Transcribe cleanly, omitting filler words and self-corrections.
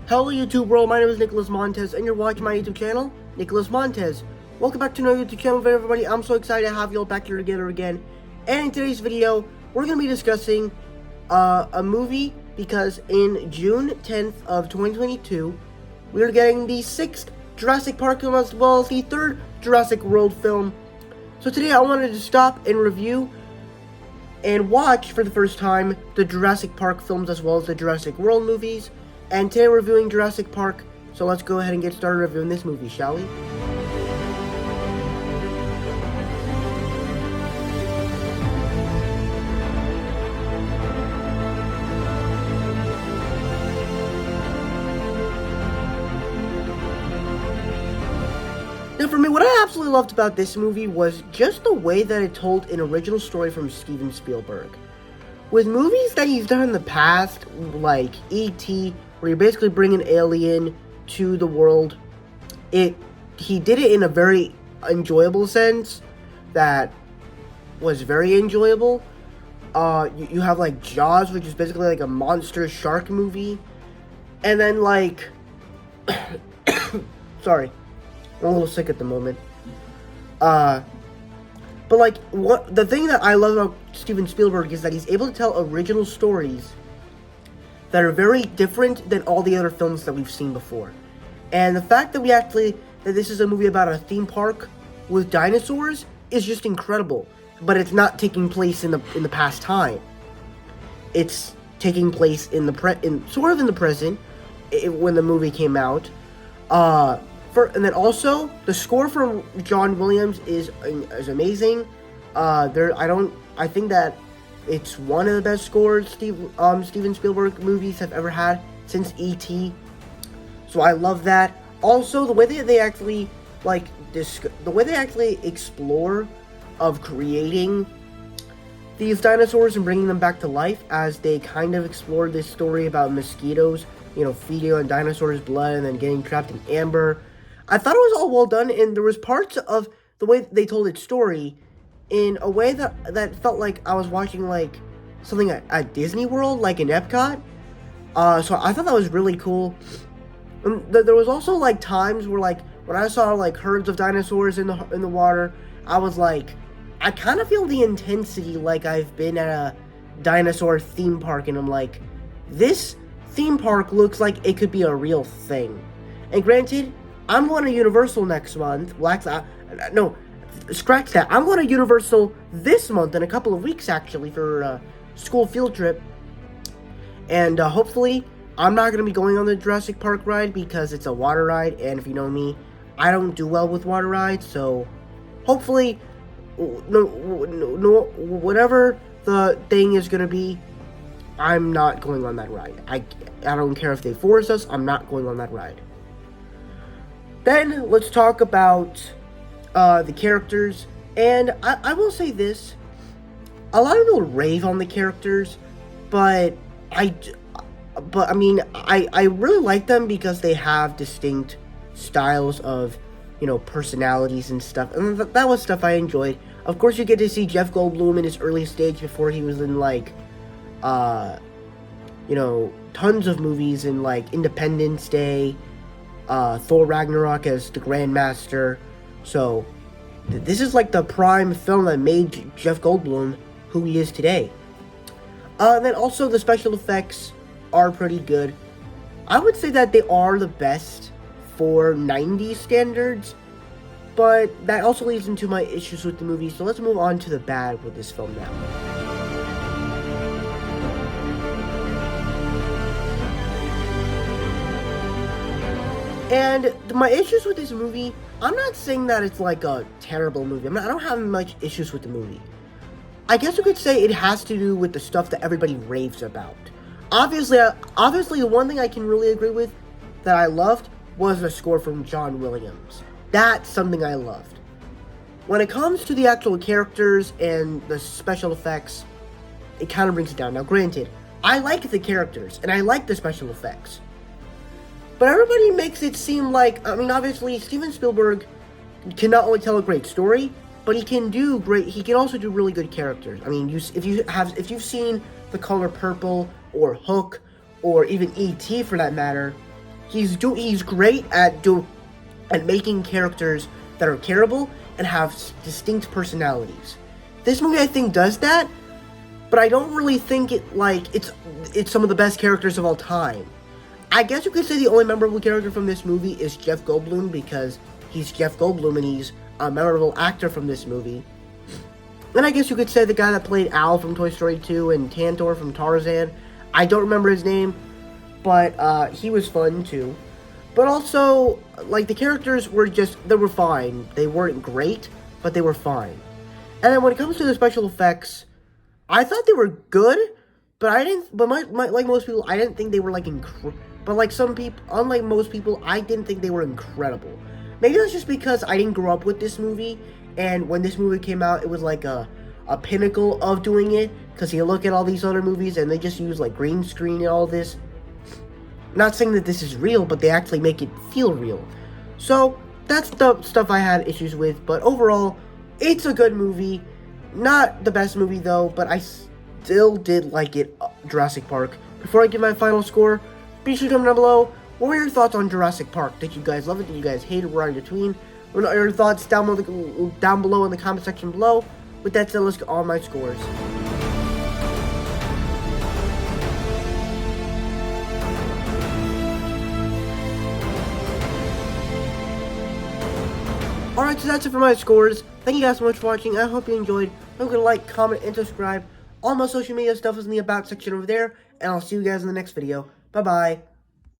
Hello YouTube world, my name is Nicholas Montez and you're watching my YouTube channel, Nicholas Montez. Welcome back to another YouTube channel everybody. I'm so excited to have you all back here together again. And in today's video, we're going to be discussing a movie because in June 10th of 2022, we are getting the 6th Jurassic Park film as well as the 3rd Jurassic World film. So today I wanted to stop and review and watch for the first time the Jurassic Park films as well as the Jurassic World movies. And today we're reviewing Jurassic Park, so let's go ahead and get started reviewing this movie, shall we? Now for me, what I absolutely loved about this movie was just the way that it told an original story from Steven Spielberg. With movies that he's done in the past, like E.T., where you basically bring an alien to the world, he did it in a very enjoyable sense that was very enjoyable. You have like Jaws, which is basically like a monster shark movie, and then like sorry, I'm a little sick at the moment. But like the thing that I love about Steven Spielberg is that he's able to tell original stories that are very different than all the other films that we've seen before. And the fact that that this is a movie about a theme park with dinosaurs is just incredible. But it's not taking place in the past time. It's taking place in the present when the movie came out. And then also the score from John Williams is amazing. I think that it's one of the best scores Steven Spielberg movies have ever had since E.T. So I love that. Also, the way that they actually explore of creating these dinosaurs and bringing them back to life, as they kind of explore this story about mosquitoes, feeding on dinosaurs' blood and then getting trapped in amber. I thought it was all well done, and there was parts of the way they told its story in a way that felt like I was watching like something at Disney World, like in Epcot. So I thought that was really cool. And there was also like times where like when I saw like herds of dinosaurs in the water, I was like, I kind of feel the intensity like I've been at a dinosaur theme park, and I'm like, this theme park looks like it could be a real thing. And granted, I'm going to Universal next month. Scratch that. I'm going to Universal this month in a couple of weeks, actually, for a school field trip. And hopefully, I'm not going to be going on the Jurassic Park ride because it's a water ride. And if you know me, I don't do well with water rides. So hopefully, whatever the thing is going to be, I'm not going on that ride. I don't care if they force us. I'm not going on that ride. Then let's talk about the characters, and I will say this: a lot of people rave on the characters, but I really like them because they have distinct styles of, personalities and stuff, and that was stuff I enjoyed. Of course, you get to see Jeff Goldblum in his early stage before he was in like, tons of movies in like Independence Day, Thor Ragnarok as the Grandmaster. So, this is like the prime film that made Jeff Goldblum who he is today. And then also the special effects are pretty good. I would say that they are the best for 90s standards, but that also leads into my issues with the movie. So let's move on to the bad with this film now. And my issues with this movie, I'm not saying that it's like a terrible movie. I don't have much issues with the movie. I guess you could say it has to do with the stuff that everybody raves about. Obviously, the one thing I can really agree with that I loved was the score from John Williams. That's something I loved. When it comes to the actual characters and the special effects, it kind of brings it down. Now, granted, I like the characters and I like the special effects. But everybody makes it seem like, obviously, Steven Spielberg can not only tell a great story, but he can also do really good characters. If you've seen The Color Purple or Hook or even E.T. for that matter, he's great at making characters that are careable and have distinct personalities. This movie, I think, does that, but I don't really think it's some of the best characters of all time. I guess you could say the only memorable character from this movie is Jeff Goldblum, because he's Jeff Goldblum and he's a memorable actor from this movie. And I guess you could say the guy that played Al from Toy Story 2 and Tantor from Tarzan. I don't remember his name, but he was fun too. But also, the characters they were fine. They weren't great, but they were fine. And then when it comes to the special effects, I thought they were good, but like most people, I didn't think they were but like some people, unlike most people, I didn't think they were incredible. Maybe that's just because I didn't grow up with this movie, and when this movie came out, it was like a pinnacle of doing it, because you look at all these other movies, and they just use, green screen and all this. Not saying that this is real, but they actually make it feel real. So, that's the stuff I had issues with, but overall, it's a good movie. Not the best movie, though, but I still did like it, Jurassic Park. Before I give my final score, be sure to comment down below. What were your thoughts on Jurassic Park? Did you guys love it? Did you guys hate it? Where in between? What are your thoughts down below in the comment section below? With that said, let's get all my scores. Alright, so that's it for my scores. Thank you guys so much for watching. I hope you enjoyed. Don't forget to like, comment, and subscribe. All my social media stuff is in the about section over there. And I'll see you guys in the next video. Bye-bye.